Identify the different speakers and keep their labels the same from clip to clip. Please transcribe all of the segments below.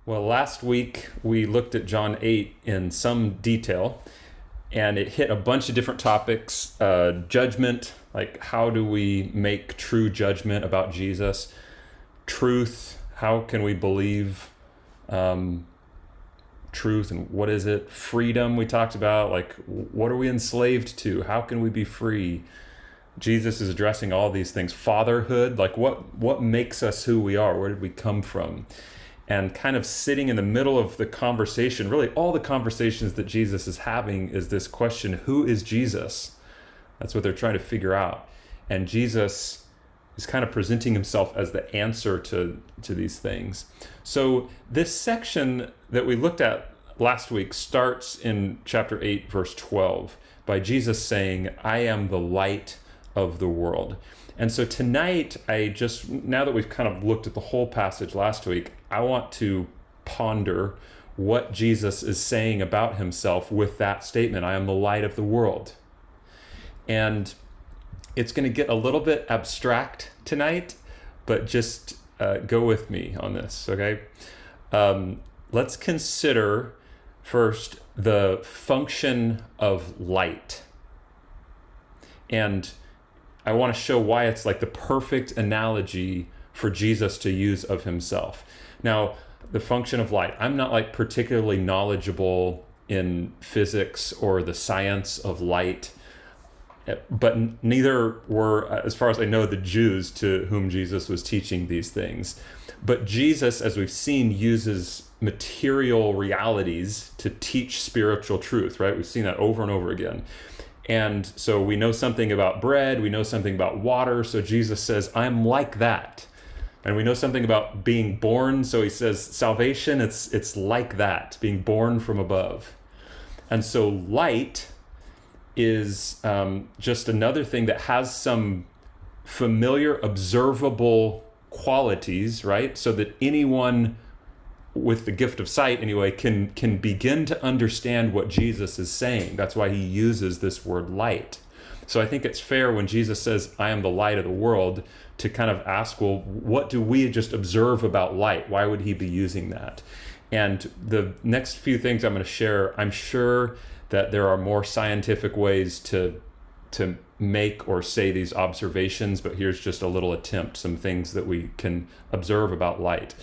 Speaker 1: Well, last week we looked at John 8 in some detail, and it hit a bunch of different topics. Judgment, like how do we make true judgment about Jesus? Truth, how can we believe truth and what is it? Freedom, we talked about, like what are we enslaved to? How can we be free? Jesus is addressing all these things. Fatherhood, like what makes us who we are? Where did we come from? And kind of sitting in the middle of the conversation, really all the conversations that Jesus is having is this question, who is Jesus? That's what they're trying to figure out. And Jesus is kind of presenting himself as the answer to these things. So this section that we looked at last week starts in chapter 8, verse 12, by Jesus saying, I am the light of the world. And so tonight, now that we've kind of looked at the whole passage last week, I want to ponder what Jesus is saying about himself with that statement, I am the light of the world. And it's going to get a little bit abstract tonight, but just go with me on this, okay? Let's consider first the function of light. And I want to show why it's like the perfect analogy for Jesus to use of himself. Now, the function of light. I'm not like particularly knowledgeable in physics or the science of light, but neither were, as far as I know, the Jews to whom Jesus was teaching these things. But Jesus, as we've seen, uses material realities to teach spiritual truth, right? We've seen that over and over again. And so we know something about bread, we know something about water, so Jesus says, I'm like that. And we know something about being born, so he says, salvation, it's like that, being born from above. And so light is just another thing that has some familiar, observable qualities, right? So that anyone with the gift of sight anyway can begin to understand what Jesus is saying. That's why he uses this word light. So I think it's fair when Jesus says, I am the light of the world, to kind of ask, well, what do we just observe about light? Why would he be using that? And the next few things I'm going to share, I'm sure that there are more scientific ways to make or say these observations, but here's just a little attempt, some things that we can observe about light.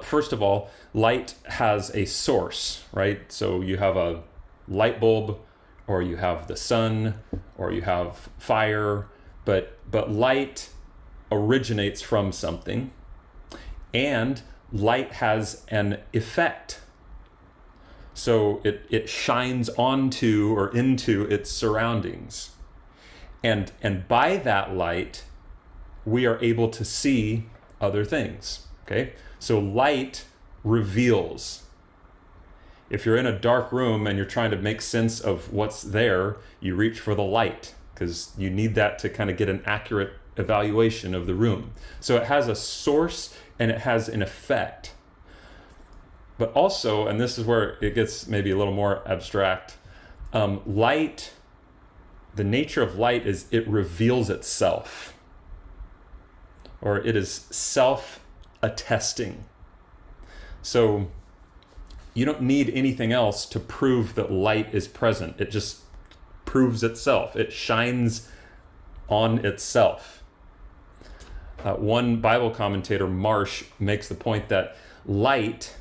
Speaker 1: First of all, light has a source, right? So you have a light bulb, or you have the sun, or you have fire, but light originates from something, and light has an effect. So it shines onto or into its surroundings. And by that light, we are able to see other things, okay? So light reveals. If you're in a dark room and you're trying to make sense of what's there, you reach for the light because you need that to kind of get an accurate evaluation of the room. So it has a source and it has an effect. But also, and this is where it gets maybe a little more abstract, light, the nature of light is it reveals itself, or it is self-attesting. So you don't need anything else to prove that light is present. It just proves itself. It shines on itself. One Bible commentator, Marsh, makes the point that light,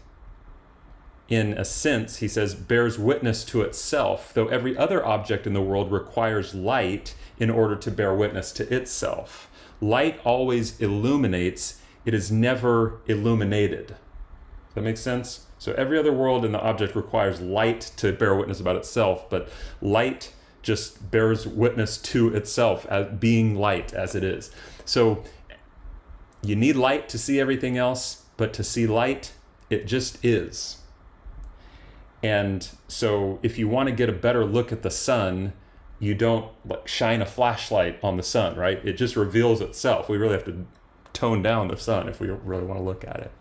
Speaker 1: in a sense, he says, bears witness to itself, though every other object in the world requires light in order to bear witness to itself. Light always illuminates, it is never illuminated. Does that make sense? So every other world in the object requires light to bear witness about itself, but light just bears witness to itself as being light as it is. So you need light to see everything else, but to see light, it just is. And so if you want to get a better look at the sun, you don't like shine a flashlight on the sun, right? It just reveals itself. We really have to tone down the sun if we really want to look at it.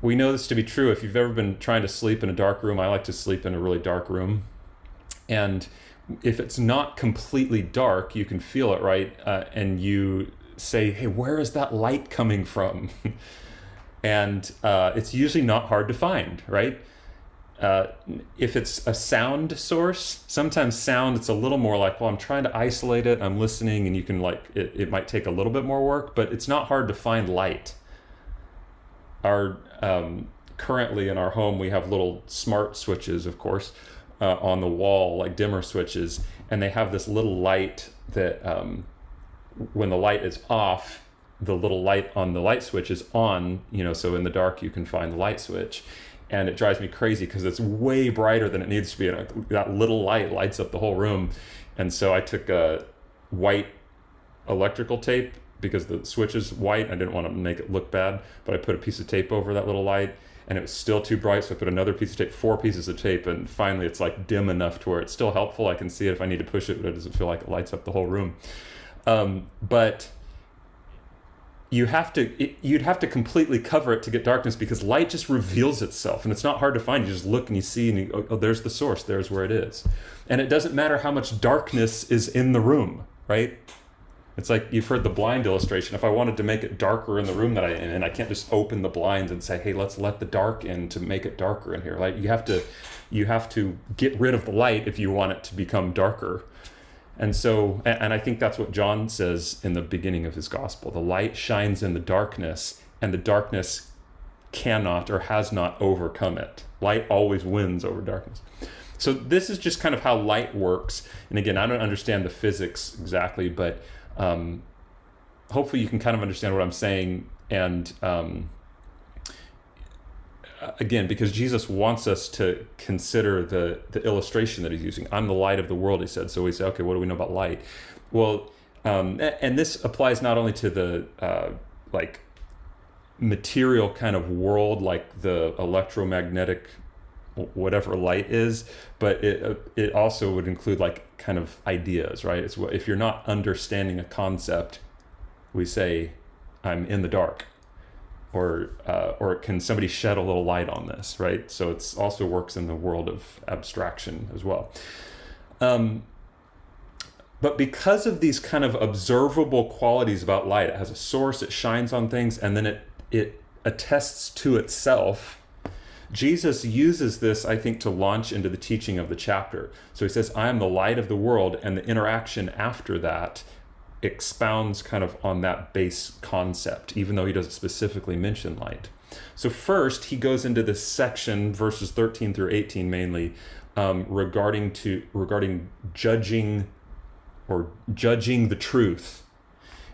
Speaker 1: We know this to be true. If you've ever been trying to sleep in a dark room, I like to sleep in a really dark room. And if it's not completely dark, you can feel it, right? And you say, hey, where is that light coming from? And it's usually not hard to find, right? If it's a sound source, sometimes sound, it's a little more like, well, I'm trying to isolate it, I'm listening, and you can like, it might take a little bit more work, but it's not hard to find light. Our currently in our home, we have little smart switches, of course, on the wall, like dimmer switches, and they have this little light that when the light is off, the little light on the light switch is on, so in the dark you can find the light switch. And it drives me crazy because it's way brighter than it needs to be. And that little light lights up the whole room. And so I took a white electrical tape because the switch is white. I didn't want to make it look bad, but I put a piece of tape over that little light, and it was still too bright. So I put another piece of tape, 4 pieces of tape, and finally it's like dim enough to where it's still helpful. I can see it if I need to push it, but it doesn't feel like it lights up the whole room. But you'd have to completely cover it to get darkness, because light just reveals itself, and it's not hard to find. You just look and you see, and oh, there's the source, there's where it is. And it doesn't matter how much darkness is in the room, right? It's like, you've heard the blind illustration. If I wanted to make it darker in the room that I'm in, I can't just open the blinds and say, hey, let's let the dark in to make it darker in here. Like, you have to get rid of the light if you want it to become darker. And so, and I think that's what John says in the beginning of his gospel. The light shines in the darkness, and the darkness cannot or has not overcome it. Light always wins over darkness. So this is just kind of how light works. And again, I don't understand the physics exactly, but hopefully you can kind of understand what I'm saying. And again, because Jesus wants us to consider the illustration that he's using. I'm the light of the world, he said. So we say, okay, what do we know about light? Well, and this applies not only to the like material kind of world, like the electromagnetic whatever light is, but it also would include like kind of ideas, right? It's if you're not understanding a concept, we say, I'm in the dark. Or can somebody shed a little light on this, right? So it's also works in the world of abstraction as well. But because of these kind of observable qualities about light, it has a source, it shines on things, and then it attests to itself. Jesus uses this, I think, to launch into the teaching of the chapter. So he says, I am the light of the world, and the interaction after that expounds kind of on that base concept, even though he doesn't specifically mention light. So first, he goes into this section, verses 13 through 18 mainly, regarding judging the truth,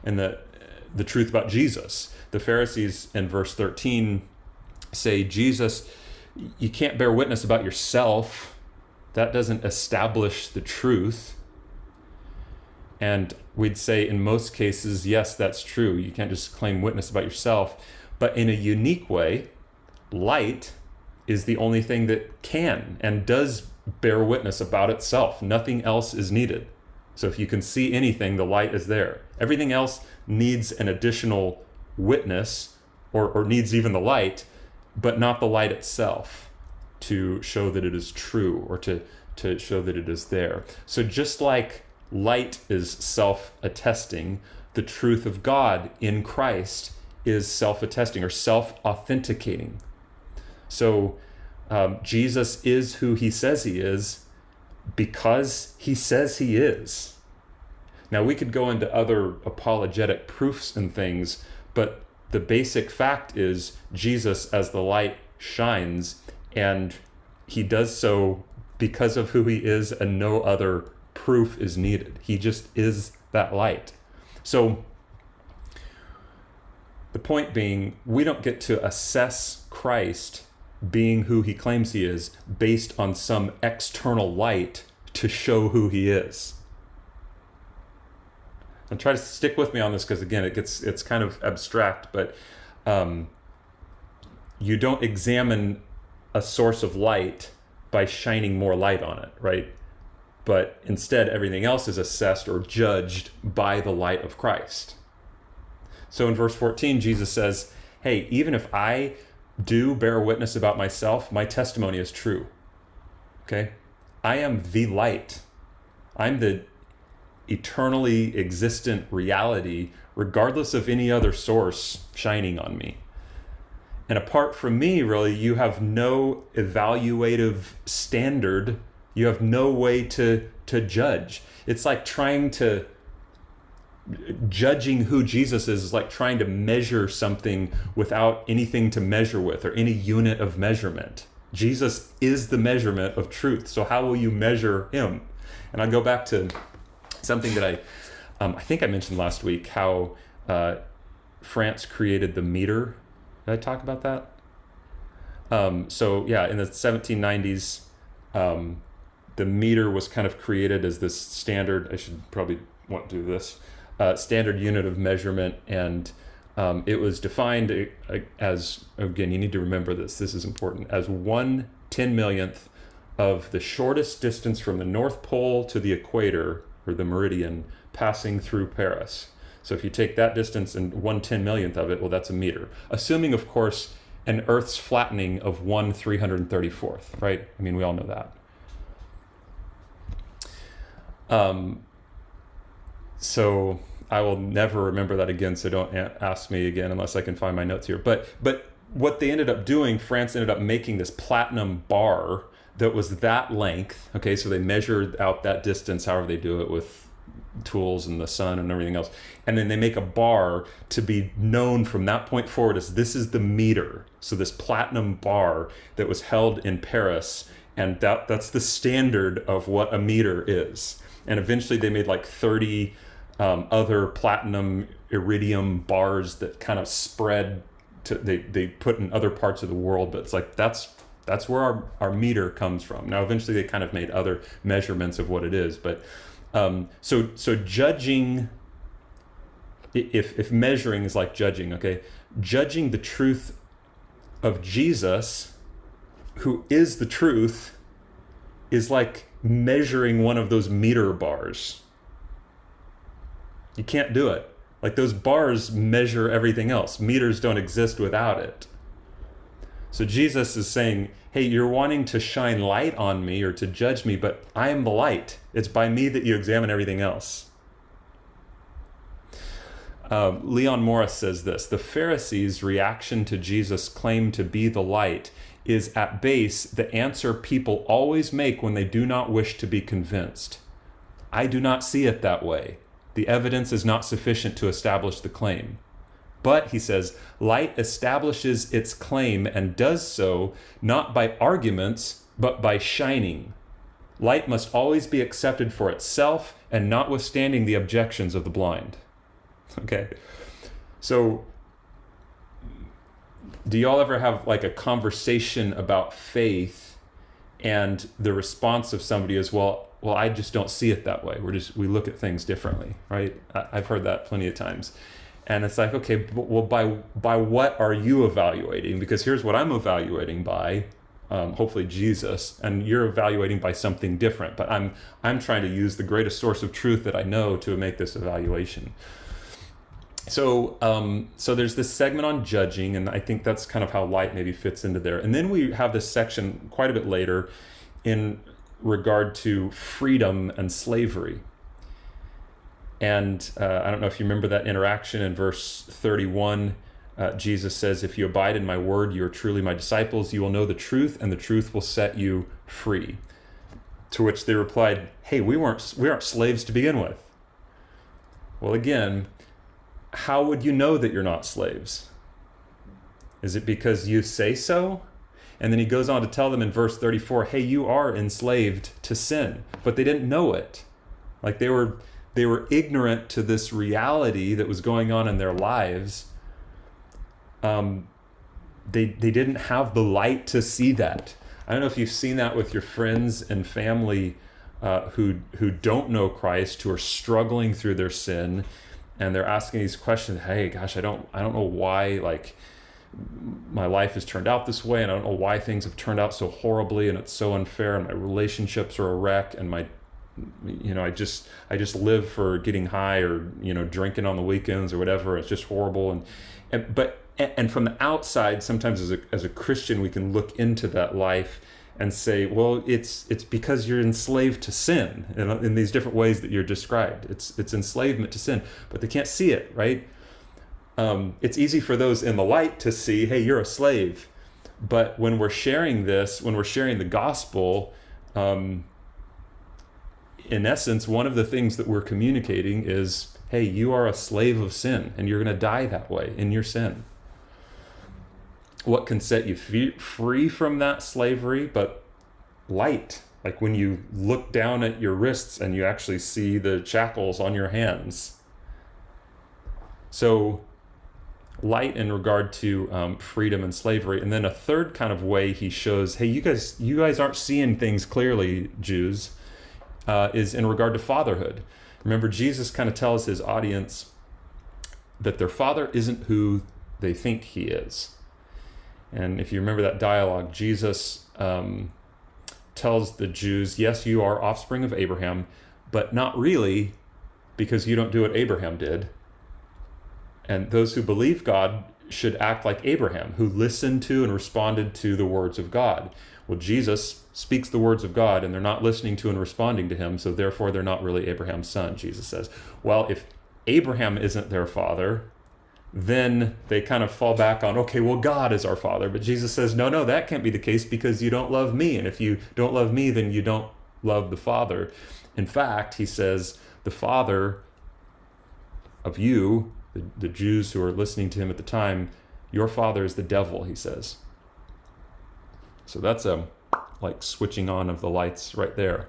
Speaker 1: and the truth about Jesus. The Pharisees in verse 13 say, Jesus, you can't bear witness about yourself. That doesn't establish the truth. And we'd say in most cases, yes, that's true. You can't just claim witness about yourself. But in a unique way, light is the only thing that can and does bear witness about itself. Nothing else is needed. So if you can see anything, the light is there. Everything else needs an additional witness, or needs even the light, but not the light itself to show that it is true, or to show that it is there. So just like light is self-attesting, the truth of God in Christ is self-attesting or self-authenticating. So Jesus is who he says he is because he says he is. Now, we could go into other apologetic proofs and things, but the basic fact is Jesus as the light shines, and he does so because of who he is, and no other proof is needed. He just is that light. So the point being, we don't get to assess Christ being who he claims he is based on some external light to show who he is. And try to stick with me on this, because again, it's kind of abstract, but you don't examine a source of light by shining more light on it, right? But instead, everything else is assessed or judged by the light of Christ. So in verse 14, Jesus says, hey, even if I do bear witness about myself, my testimony is true. Okay? I am the light. I'm the eternally existent reality regardless of any other source shining on me. And apart from me, really, you have no evaluative standard. You have no way to judge. It's like judging who Jesus is like trying to measure something without anything to measure with or any unit of measurement. Jesus is the measurement of truth. So how will you measure him? And I go back to something that I think I mentioned last week, how France created the meter. Did I talk about that? So yeah, in the 1790s, the meter was kind of created as this standard. I should probably want to do this. Standard unit of measurement, and it was defined as, again, you need to remember this is important, as 1/10,000,000th of the shortest distance from the North Pole to the equator, or the meridian, passing through Paris. So if you take that distance and 1/10,000,000th of it, well, that's a meter. Assuming, of course, an Earth's flattening of 1/334th, right? I mean, we all know that. So I will never remember that again, so don't ask me again unless I can find my notes here. But what they ended up doing, France ended up making this platinum bar that was that length. Okay, so they measured out that distance, however they do it with tools and the sun and everything else. And then they make a bar to be known from that point forward as this is the meter. So this platinum bar that was held in Paris, and that's the standard of what a meter is. And eventually they made like 30 other platinum iridium bars that kind of spread to, they put in other parts of the world, but it's like that's where our meter comes from. Now eventually they kind of made other measurements of what it is, but so judging, if measuring is like judging, okay, judging the truth of Jesus, who is the truth, is like measuring one of those meter bars. You can't do it. Like those bars measure everything else. Meters don't exist without it. So Jesus is saying, hey, you're wanting to shine light on me or to judge me, but I am the light. It's by me that you examine everything else. Leon Morris says this: the Pharisees' reaction to Jesus' claim to be the light is at base the answer people always make when they do not wish to be convinced. I do not see it that way. The evidence is not sufficient to establish the claim. But, he says, light establishes its claim and does so not by arguments, but by shining. Light must always be accepted for itself and notwithstanding the objections of the blind. Okay, so do y'all ever have like a conversation about faith and the response of somebody is, well, I just don't see it that way. We look at things differently, right? I've heard that plenty of times. And it's like, okay, well, by what are you evaluating? Because here's what I'm evaluating by, hopefully Jesus, and you're evaluating by something different. But I'm trying to use the greatest source of truth that I know to make this evaluation. So there's this segment on judging, and I think that's kind of how light maybe fits into there. And then we have this section quite a bit later in regard to freedom and slavery. And I don't know if you remember that interaction in verse 31. Jesus says, if you abide in my word, you are truly my disciples. You will know the truth, and the truth will set you free. To which they replied, hey, we aren't slaves to begin with. Well, again, how would you know that you're not slaves? Is it because you say so? And then he goes on to tell them in verse 34, hey, you are enslaved to sin. But they didn't know it. Like they were ignorant to this reality that was going on in their lives. They didn't have the light to see that. I don't know if you've seen that with your friends and family who don't know Christ, who are struggling through their sin, and they're asking these questions. Hey, gosh, I don't know why like my life has turned out this way, and I don't know why things have turned out so horribly, and it's so unfair, and my relationships are a wreck, and I just live for getting high or drinking on the weekends or whatever. It's just horrible, and from the outside, sometimes as a Christian, we can look into that life and say, well, it's because you're enslaved to sin in these different ways that you're described. It's enslavement to sin, but they can't see it, right? It's easy for those in the light to see, hey, you're a slave. But when we're sharing this, when we're sharing the gospel, in essence, one of the things that we're communicating is, hey, you are a slave of sin, and you're going to die that way in your sin. What can set you free from that slavery but light? Like when you look down at your wrists and you actually see the shackles on your hands. So light in regard to freedom and slavery. And then a third kind of way he shows, hey, you guys aren't seeing things clearly, Jews, is in regard to fatherhood. Remember, Jesus kind of tells his audience that their father isn't who they think he is. And if you remember that dialogue, Jesus tells the Jews, yes, you are offspring of Abraham, but not really, because you don't do what Abraham did. And those who believe God should act like Abraham, who listened to and responded to the words of God. Well, Jesus speaks the words of God, and they're not listening to and responding to him, so therefore they're not really Abraham's son, Jesus says. Well, if Abraham isn't their father, then they kind of fall back on, okay, well, God is our father. But Jesus says, no, that can't be the case because you don't love me. And if you don't love me, then you don't love the Father. In fact, he says, the father of you, the Jews who are listening to him at the time, your father is the devil, he says. So that's like switching on of the lights right there.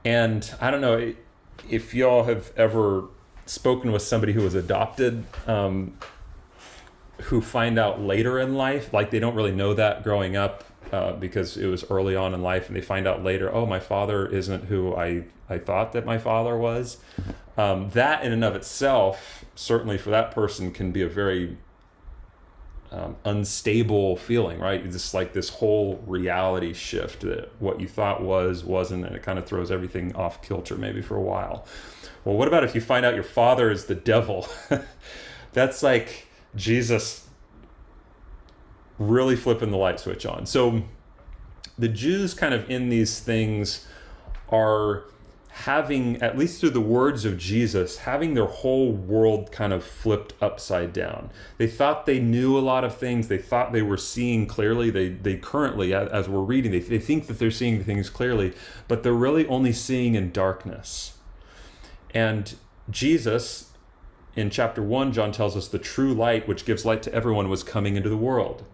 Speaker 1: And I don't know if y'all have ever spoken with somebody who was adopted, who find out later in life, like they don't really know that growing up because it was early on in life, and they find out later, oh, my father isn't who I thought that my father was. That in and of itself, certainly for that person, can be a very unstable feeling, right? It's just like this whole reality shift that what you thought wasn't, and it kind of throws everything off kilter maybe for a while. Well, what about if you find out your father is the devil? That's like Jesus really flipping the light switch on. So the Jews kind of in these things are having, at least through the words of Jesus, having their whole world kind of flipped upside down. They thought they knew a lot of things. They thought they were seeing clearly. They currently, as we're reading, they think that they're seeing things clearly, but they're really only seeing in darkness. And Jesus, in chapter 1, John tells us the true light, which gives light to everyone, was coming into the world.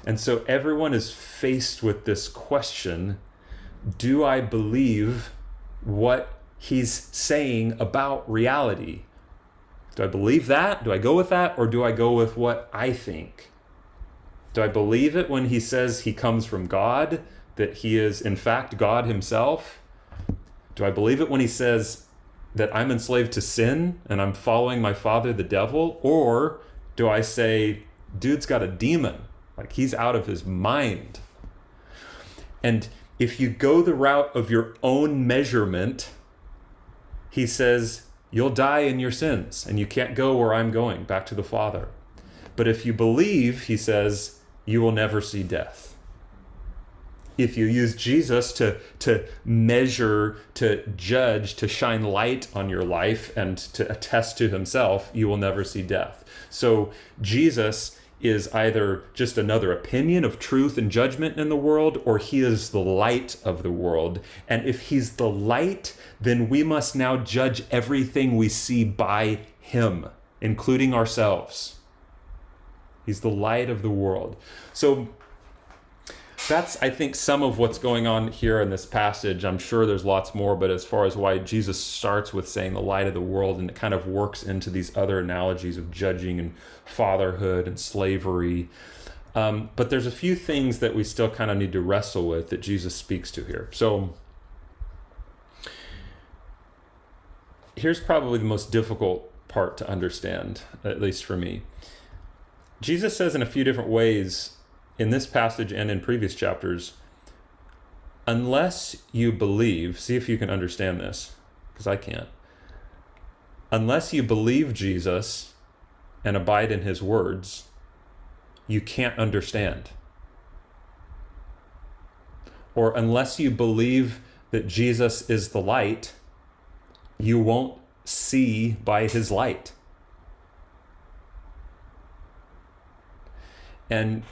Speaker 1: And so everyone is faced with this question, do I believe what he's saying about reality? Do I believe that? Do I go with that? Or do I go with what I think? Do I believe it when he says he comes from God, that he is in fact God himself? Do I believe it when he says that I'm enslaved to sin and I'm following my father, the devil? Or do I say, dude's got a demon, like he's out of his mind? And if you go the route of your own measurement, he says, you'll die in your sins and you can't go where I'm going, back to the Father. But if you believe, he says, you will never see death. If you use Jesus to measure, to judge, to shine light on your life and to attest to himself, you will never see death. So Jesus is either just another opinion of truth and judgment in the world, or he is the light of the world. And if he's the light, then we must now judge everything we see by him, including ourselves. He's the light of the world. So that's, I think, some of what's going on here in this passage. I'm sure there's lots more, but as far as why Jesus starts with saying the light of the world, and it kind of works into these other analogies of judging and fatherhood and slavery. But there's a few things that we still kind of need to wrestle with that Jesus speaks to here. So here's probably the most difficult part to understand, at least for me. Jesus says in a few different ways in this passage and in previous chapters, unless you believe, see if you can understand this, because I can't. Unless you believe Jesus and abide in his words, you can't understand. or unless you believe that Jesus is the light, you won't see by his light. And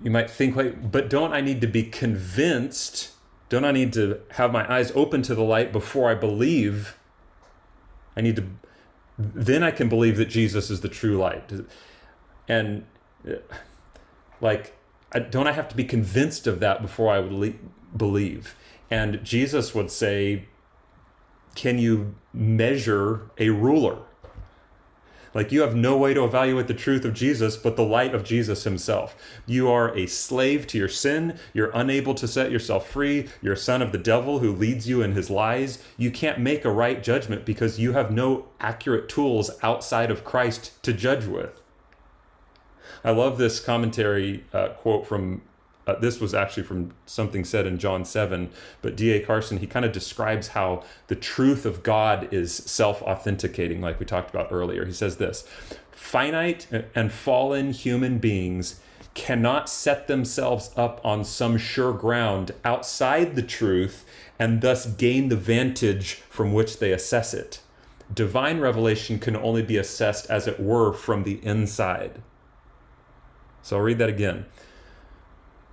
Speaker 1: you might think, like, but don't I need to be convinced? Don't I need to have my eyes open to the light before I believe? Then I can believe that Jesus is the true light. And like, don't I have to be convinced of that before I would believe? And Jesus would say, can you measure a ruler? Like, you have no way to evaluate the truth of Jesus but the light of Jesus himself. You are a slave to your sin. You're unable to set yourself free. You're a son of the devil who leads you in his lies. You can't make a right judgment because you have no accurate tools outside of Christ to judge with. I love this commentary quote from, this was actually from something said in John 7, but D.A. Carson, he kind of describes how the truth of God is self-authenticating, like we talked about earlier. He says this: finite and fallen human beings cannot set themselves up on some sure ground outside the truth and thus gain the vantage from which they assess it. Divine revelation can only be assessed, as it were, from the inside. So I'll read that again.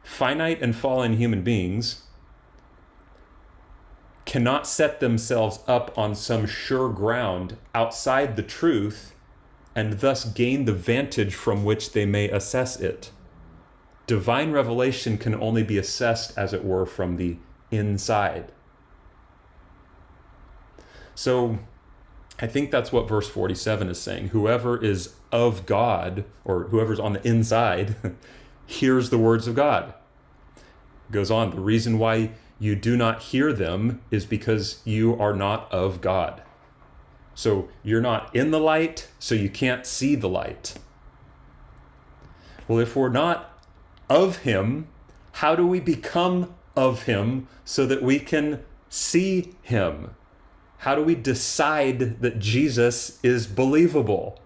Speaker 1: Finite and fallen human beings cannot set themselves up on some sure ground outside the truth and thus gain the vantage from which they may assess it. Divine revelation can only be assessed, as it were, from the inside. So I think that's what verse 47 is saying. Whoever is of God, or whoever's on the inside, hears the words of God. It goes on, the reason why you do not hear them is because you are not of God. So you're not in the light, so you can't see the light. Well, if we're not of him, how do we become of him so that we can see him? How do we decide that Jesus is believable?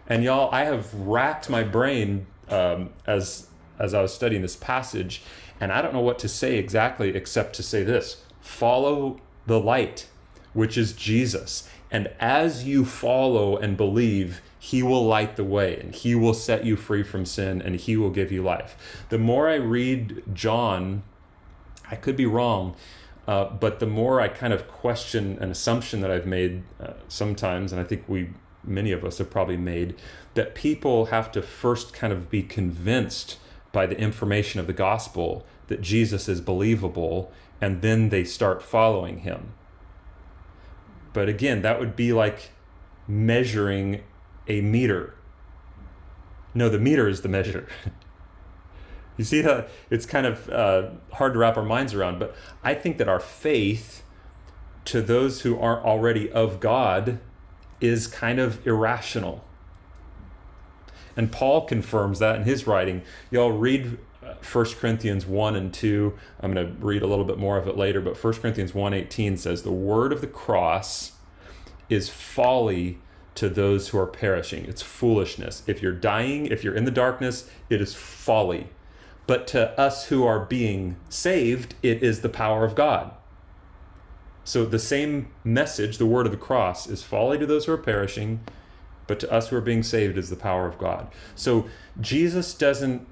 Speaker 1: And y'all, I have racked my brain as I was studying this passage, and I don't know what to say exactly except to say this: follow the light, which is Jesus. And as you follow and believe, he will light the way, and he will set you free from sin, and he will give you life. The more I read John, I could be wrong, but the more I kind of question an assumption that I've made sometimes, and I think many of us have probably made, that people have to first kind of be convinced by the information of the gospel that Jesus is believable, and then they start following him. But again, that would be like measuring a meter. No, the meter is the measure. You see how it's kind of hard to wrap our minds around, but I think that our faith to those who aren't already of God is kind of irrational. And Paul confirms that in his writing. Y'all read 1 Corinthians 1 and 2. I'm going to read a little bit more of it later, but 1 Corinthians 1:18 says, the word of the cross is folly to those who are perishing. It's foolishness. If you're dying, if you're in the darkness, it is folly. But to us who are being saved, it is the power of God. So the same message, the word of the cross, is folly to those who are perishing, but to us who are being saved is the power of God. So Jesus doesn't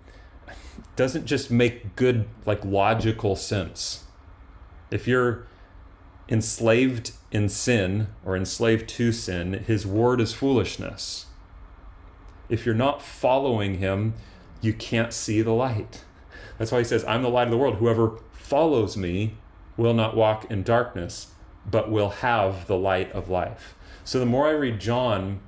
Speaker 1: just make good, like, logical sense. If you're enslaved in sin or enslaved to sin, his word is foolishness. If you're not following him, you can't see the light. That's why he says, I'm the light of the world. Whoever follows me will not walk in darkness, but will have the light of life. So the more I read John,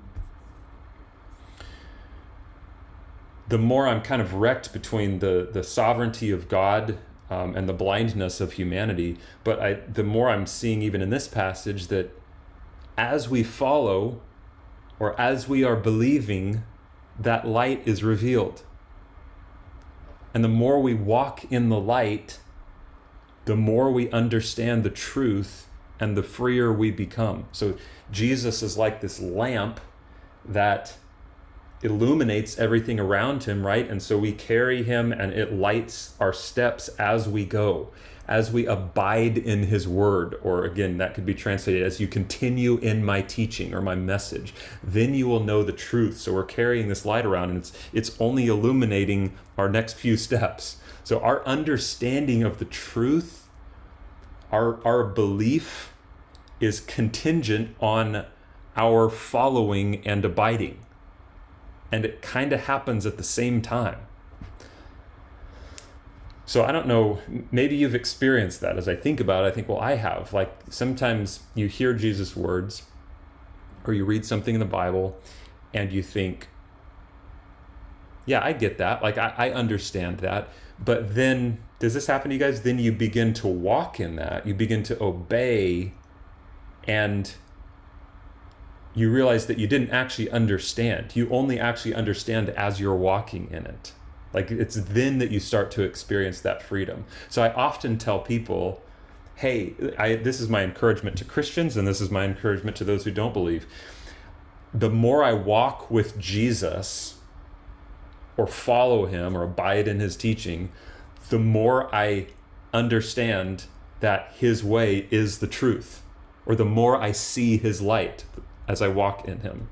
Speaker 1: the more I'm kind of wrecked between the sovereignty of God and the blindness of humanity. But the more I'm seeing even in this passage that as we follow, or as we are believing, that light is revealed. And the more we walk in the light, the more we understand the truth and the freer we become. So Jesus is like this lamp that illuminates everything around him, right? And so we carry him and it lights our steps as we go, as we abide in his word, or again, that could be translated as you continue in my teaching or my message, then you will know the truth. So we're carrying this light around, and it's only illuminating our next few steps. So our understanding of the truth, our belief is contingent on our following and abiding. And it kind of happens at the same time. So I don't know, maybe you've experienced that. As I think about it, I think, well, I have. Like sometimes you hear Jesus' words or you read something in the Bible and you think, yeah, I get that. Like I understand that. But then, does this happen to you guys? Then you begin to walk in that. You begin to obey, and you realize that you didn't actually understand. You only actually understand as you're walking in it. Like it's then that you start to experience that freedom. So I often tell people, hey, this is my encouragement to Christians, and this is my encouragement to those who don't believe. The more I walk with Jesus or follow him or abide in his teaching, the more I understand that his way is the truth, or the more I see his light as I walk in him.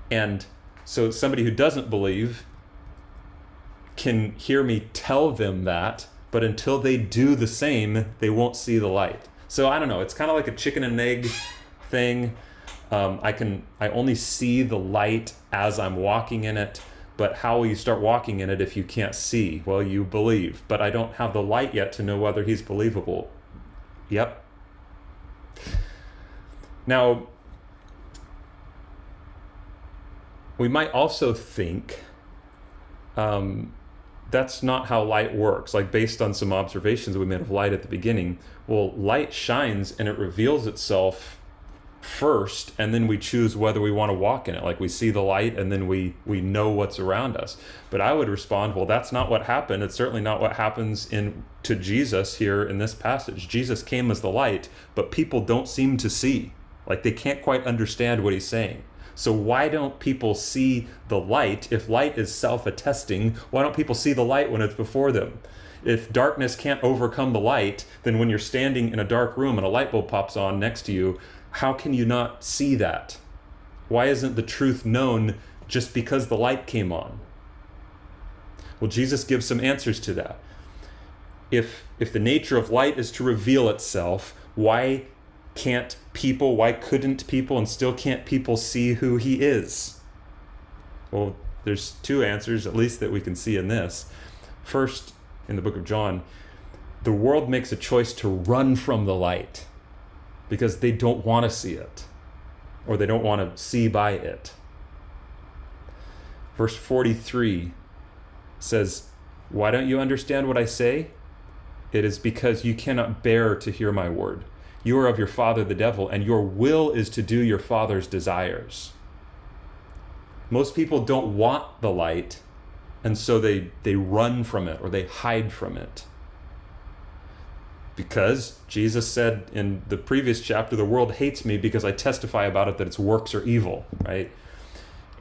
Speaker 1: And so somebody who doesn't believe can hear me tell them that, but until they do the same, they won't see the light. So I don't know, it's kind of like a chicken and egg thing. I only see the light as I'm walking in it, but how will you start walking in it if you can't see? Well, you believe, but I don't have the light yet to know whether he's believable. Yep. Now, we might also think that's not how light works. Like based on some observations we made of light at the beginning, well, light shines and it reveals itself first, and then we choose whether we want to walk in it. Like we see the light and then we know what's around us. But I would respond, well, that's not what happened. It's certainly not what happens to Jesus here in this passage. Jesus came as the light, but people don't seem to see. Like they can't quite understand what he's saying. So why don't people see the light? If light is self-attesting, why don't people see the light when it's before them? If darkness can't overcome the light, then when you're standing in a dark room and a light bulb pops on next to you, how can you not see that? Why isn't the truth known just because the light came on? Well, Jesus gives some answers to that. If the nature of light is to reveal itself, why couldn't people and still can't people see who he is? Well, there's two answers, at least that we can see in this. First, in the book of John, the world makes a choice to run from the light because they don't want to see it, or they don't want to see by it. Verse 43 says, "Why don't you understand what I say? It is because you cannot bear to hear my word. You are of your father the devil, and your will is to do your father's desires." Most people don't want the light, and so they run from it or they hide from it. Because Jesus said in the previous chapter, the world hates me because I testify about it that its works are evil, right?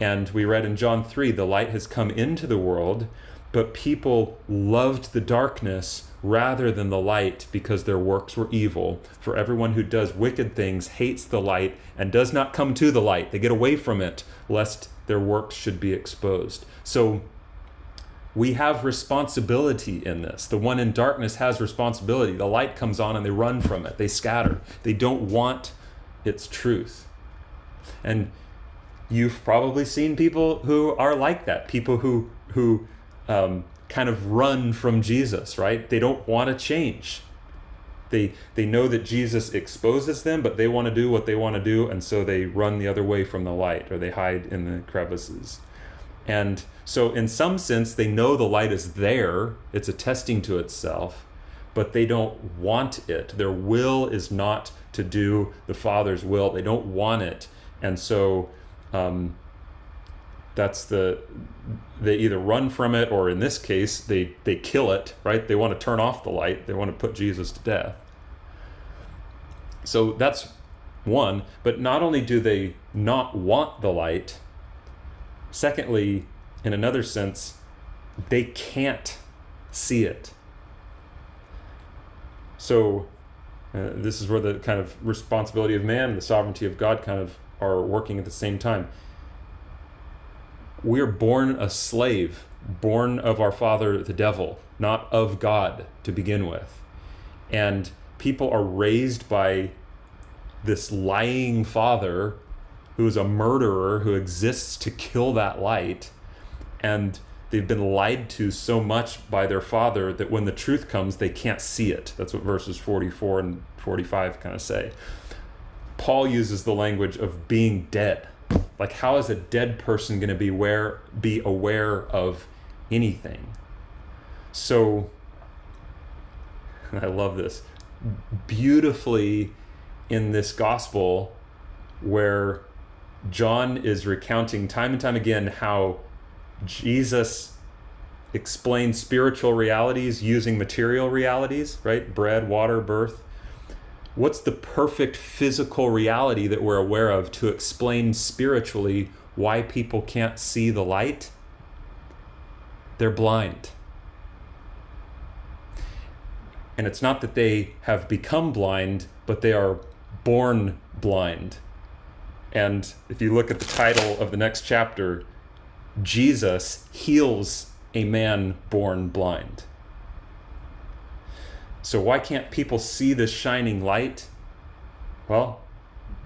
Speaker 1: And we read in John 3, the light has come into the world, but people loved the darkness rather than the light because their works were evil. For everyone who does wicked things hates the light and does not come to the light. They get away from it, lest their works should be exposed. So we have responsibility in this. The one in darkness has responsibility. The light comes on and they run from it. They scatter. They don't want its truth. And you've probably seen people who are like that. People who kind of run from Jesus, right? They don't want to change. They know that Jesus exposes them, but they want to do what they want to do, and so they run the other way from the light, or they hide in the crevices. And so in some sense, they know the light is there, it's attesting to itself, but they don't want it. Their will is not to do the Father's will. They don't want it. And so they either run from it, or in this case, they kill it, right? They want to turn off the light. They want to put Jesus to death. So that's one. But not only do they not want the light, Secondly, in another sense, they can't see it. So this is where the kind of responsibility of man and the sovereignty of God kind of are working at the same time. We're born a slave, born of our father, the devil, not of God to begin with. And people are raised by this lying father who is a murderer who exists to kill that light. And they've been lied to so much by their father that when the truth comes, they can't see it. That's what verses 44 and 45 kind of say. Paul uses the language of being dead. Like, how is a dead person going to be aware of anything? So, I love this. Beautifully in this gospel, where John is recounting time and time again how Jesus explains spiritual realities using material realities, right? Bread, water, birth. What's the perfect physical reality that we're aware of to explain spiritually why people can't see the light? They're blind. And it's not that they have become blind, but they are born blind. And if you look at the title of the next chapter, Jesus heals a man born blind. So why can't people see this shining light? Well,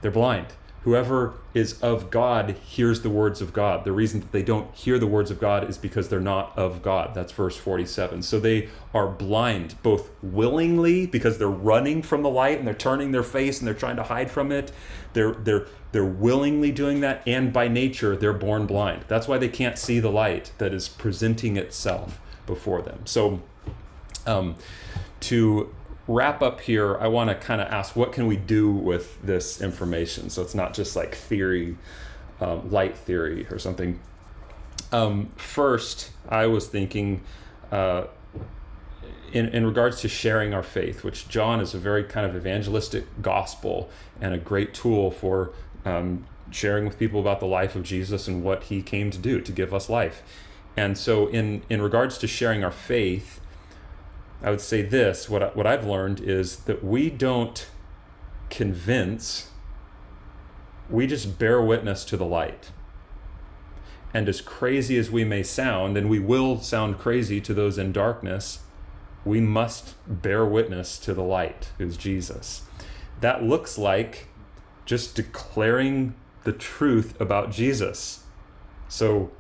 Speaker 1: they're blind. Whoever is of God hears the words of God. The reason that they don't hear the words of God is because they're not of God. That's verse 47. So they are blind, both willingly, because they're running from the light and they're turning their face and they're trying to hide from it. They're willingly doing that, and by nature, they're born blind. That's why they can't see the light that is presenting itself before them. So to wrap up here, I want to kind of ask, what can we do with this information? So it's not just like theory, light theory or something. First, I was thinking in regards to sharing our faith, which John is a very kind of evangelistic gospel and a great tool for sharing with people about the life of Jesus and what he came to do, to give us life. And so in regards to sharing our faith, I would say this, what I've learned is that we don't convince, we just bear witness to the light. And as crazy as we may sound, and we will sound crazy to those in darkness, we must bear witness to the light, who's Jesus. That looks like just declaring the truth about Jesus. So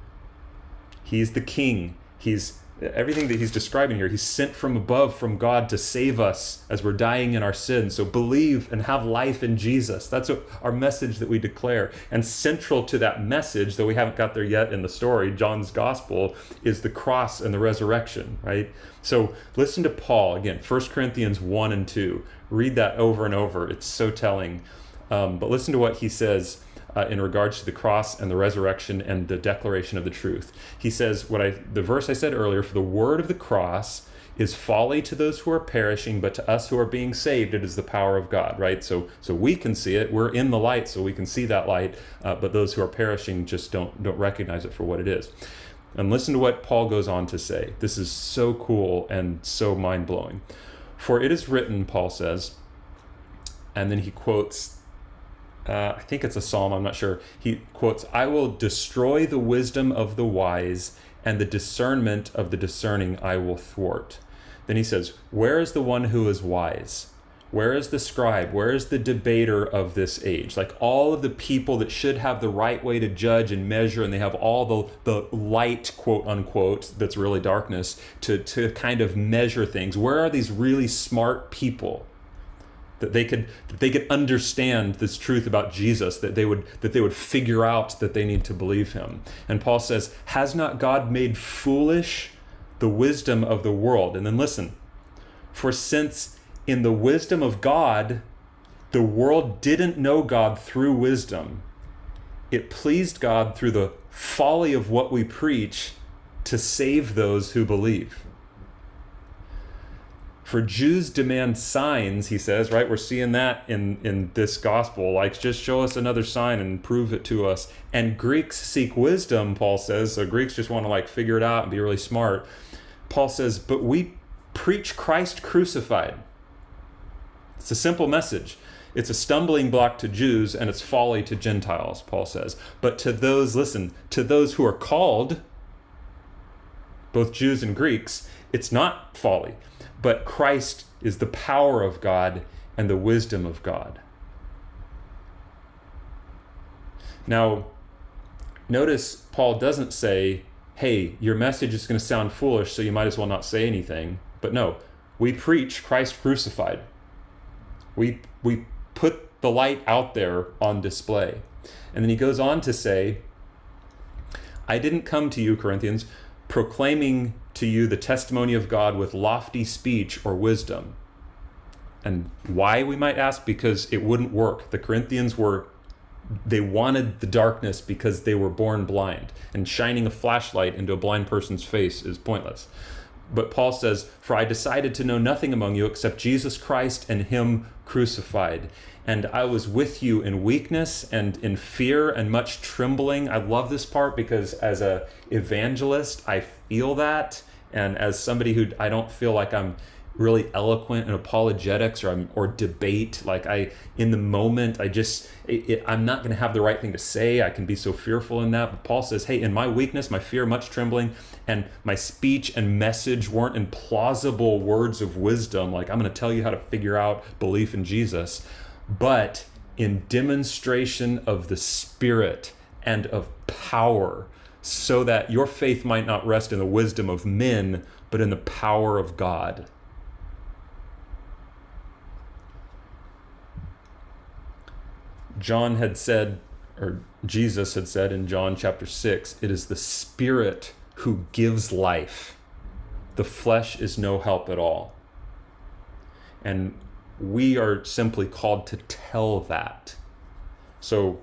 Speaker 1: he's the king. He's everything that he's describing here. He's sent from above, from God, to save us as we're dying in our sins. So believe and have life in Jesus. That's our message that we declare. And central to that message, though we haven't got there yet in the story, John's gospel, is the cross and the resurrection, right? So listen to Paul, again, 1 Corinthians 1 and 2. Read that over and over. It's so telling. But listen to what he says in regards to the cross and the resurrection and the declaration of the truth. He says, the verse I said earlier, for the word of the cross is folly to those who are perishing, but to us who are being saved, it is the power of God, right? So we can see it. We're in the light, so we can see that light, but those who are perishing just don't recognize it for what it is. And listen to what Paul goes on to say. This is so cool and so mind-blowing. For it is written, Paul says, and then he quotes, I think it's a psalm, I'm not sure. He quotes, I will destroy the wisdom of the wise, and the discernment of the discerning I will thwart. Then he says, where is the one who is wise? Where is the scribe? Where is the debater of this age? Like all of the people that should have the right way to judge and measure, and they have all the light, quote unquote, that's really darkness, to kind of measure things. Where are these really smart people? That they could understand this truth about Jesus, that they would figure out that they need to believe him. And Paul says, has not God made foolish the wisdom of the world? And then listen, for since in the wisdom of God, the world didn't know God through wisdom, it pleased God through the folly of what we preach to save those who believe. For Jews demand signs, he says, right? We're seeing that in this gospel. Like, just show us another sign and prove it to us. And Greeks seek wisdom, Paul says. So Greeks just want to like figure it out and be really smart. Paul says, but we preach Christ crucified. It's a simple message. It's a stumbling block to Jews and it's folly to Gentiles, Paul says. But to those, listen, to those who are called, both Jews and Greeks, it's not folly. But Christ is the power of God and the wisdom of God. Now, notice Paul doesn't say, hey, your message is going to sound foolish, so you might as well not say anything. But no, we preach Christ crucified. We put the light out there on display. And then he goes on to say, I didn't come to you, Corinthians, proclaiming to you the testimony of God with lofty speech or wisdom. And why, we might ask? Because it wouldn't work. The Corinthians they wanted the darkness because they were born blind. And shining a flashlight into a blind person's face is pointless. But Paul says, for I decided to know nothing among you except Jesus Christ and him crucified. And I was with you in weakness and in fear and much trembling. I love this part because as an evangelist, I feel that. And as somebody who I don't feel like I'm really eloquent in apologetics or debate, like in the moment, I'm not going to have the right thing to say. I can be so fearful in that. But Paul says, hey, in my weakness, my fear, much trembling, and my speech and message weren't in plausible words of wisdom, like I'm going to tell you how to figure out belief in Jesus, but in demonstration of the Spirit and of power, so that your faith might not rest in the wisdom of men, but in the power of God. John had said, or Jesus had said in John chapter 6, it is the Spirit who gives life. The flesh is no help at all. And we are simply called to tell that. So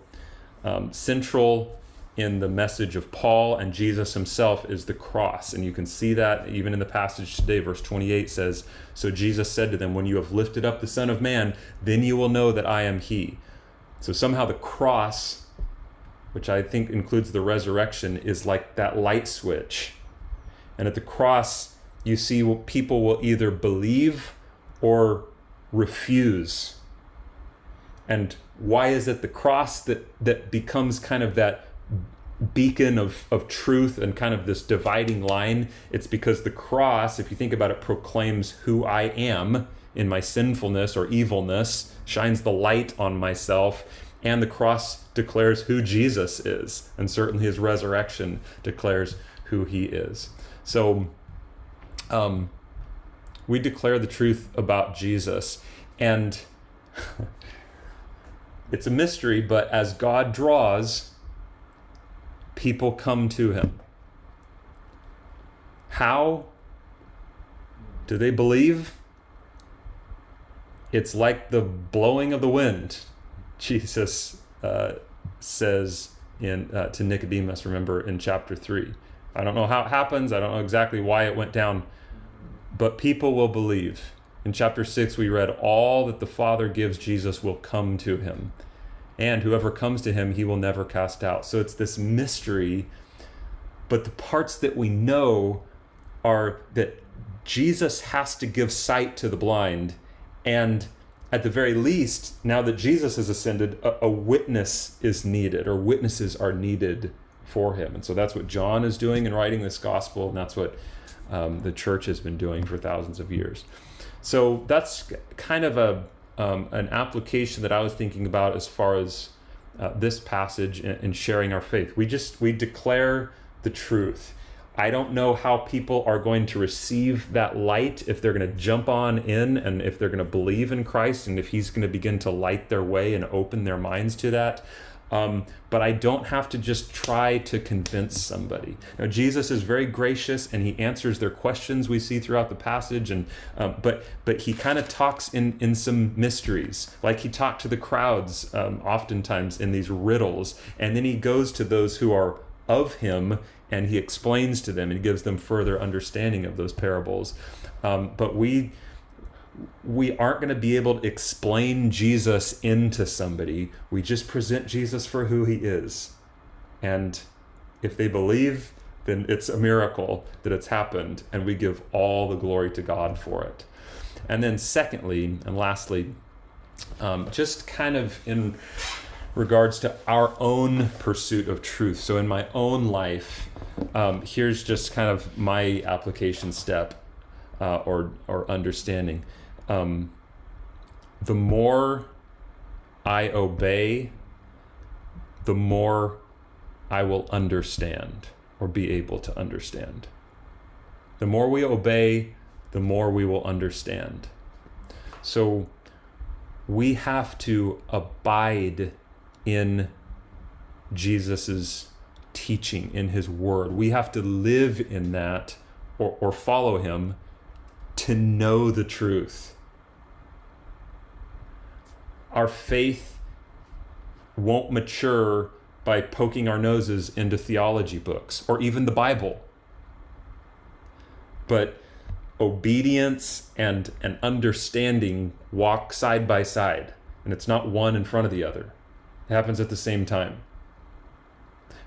Speaker 1: central in the message of Paul and Jesus himself is the cross. And you can see that even in the passage today. Verse 28 says, so Jesus said to them, when you have lifted up the Son of Man, then you will know that I am he. So somehow the cross, which I think includes the resurrection, is like that light switch. And at the cross, you see people will either believe or refuse. And why is it the cross that becomes kind of that beacon of truth and kind of this dividing line? It's because the cross, if you think about it, proclaims who I am in my sinfulness or evilness, shines the light on myself, and the cross declares who Jesus is, and certainly his resurrection declares who he is. So we declare the truth about Jesus, and it's a mystery, but as God draws, people come to him. How do they believe? It's like the blowing of the wind, Jesus says to Nicodemus, remember, in chapter 3. I don't know how it happens. I don't know exactly why it went down, but people will believe. In chapter 6, we read, all that the Father gives Jesus will come to him, and whoever comes to him, he will never cast out. So it's this mystery, but the parts that we know are that Jesus has to give sight to the blind, and at the very least, now that Jesus has ascended, a witness is needed, or witnesses are needed for him. And so that's what John is doing in writing this gospel, and that's what the church has been doing for thousands of years. So that's kind of an application that I was thinking about as far as this passage in sharing our faith. We declare the truth. I don't know how people are going to receive that light, if they're going to jump on in and if they're going to believe in Christ and if he's going to begin to light their way and open their minds to that. But I don't have to just try to convince somebody. Now, Jesus is very gracious and he answers their questions we see throughout the passage, and but he kind of talks in some mysteries, like he talked to the crowds oftentimes in these riddles, and then he goes to those who are of him and he explains to them and gives them further understanding of those parables. But we we aren't going to be able to explain Jesus into somebody. We just present Jesus for who he is. And if they believe, then it's a miracle that it's happened, and we give all the glory to God for it. And then secondly, and lastly, just kind of in regards to our own pursuit of truth. So in my own life, here's just kind of my application step or understanding. The more I obey, the more I will understand or be able to understand. The more we obey, the more we will understand. So we have to abide in Jesus's teaching, in his word. We have to live in that or follow him to know the truth. Our faith won't mature by poking our noses into theology books or even the Bible. But obedience and understanding walk side by side, and it's not one in front of the other. It happens at the same time.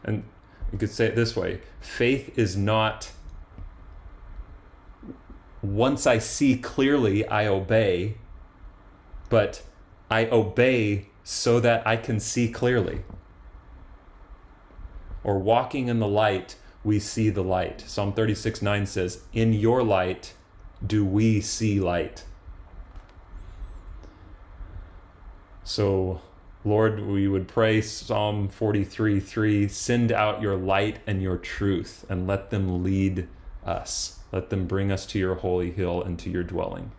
Speaker 1: And you could say it this way: faith is not, once I see clearly, I obey, but I obey so that I can see clearly. Or walking in the light, we see the light. Psalm 36:9 says, in your light do we see light. So, Lord, we would pray Psalm 43:3, send out your light and your truth and let them lead us. Let them bring us to your holy hill and to your dwelling.